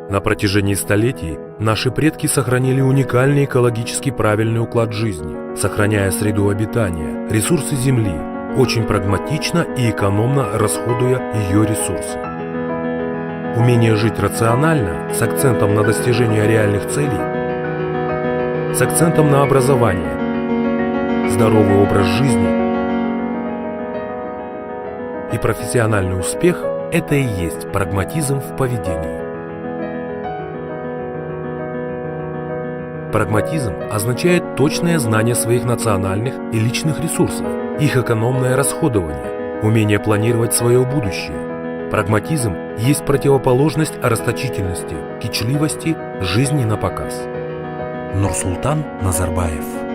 На протяжении столетий наши предки сохранили уникальный экологически правильный уклад жизни, сохраняя среду обитания, ресурсы Земли, очень прагматично и экономно расходуя ее ресурсы. Умение жить рационально, с акцентом на достижение реальных целей, с акцентом на образование, здоровый образ жизни и профессиональный успех – это и есть прагматизм в поведении. Прагматизм означает точное знание своих национальных и личных ресурсов, их экономное расходование, умение планировать свое будущее. Прагматизм есть противоположность расточительности, кичливости, жизни на показ. Нурсултан Назарбаев.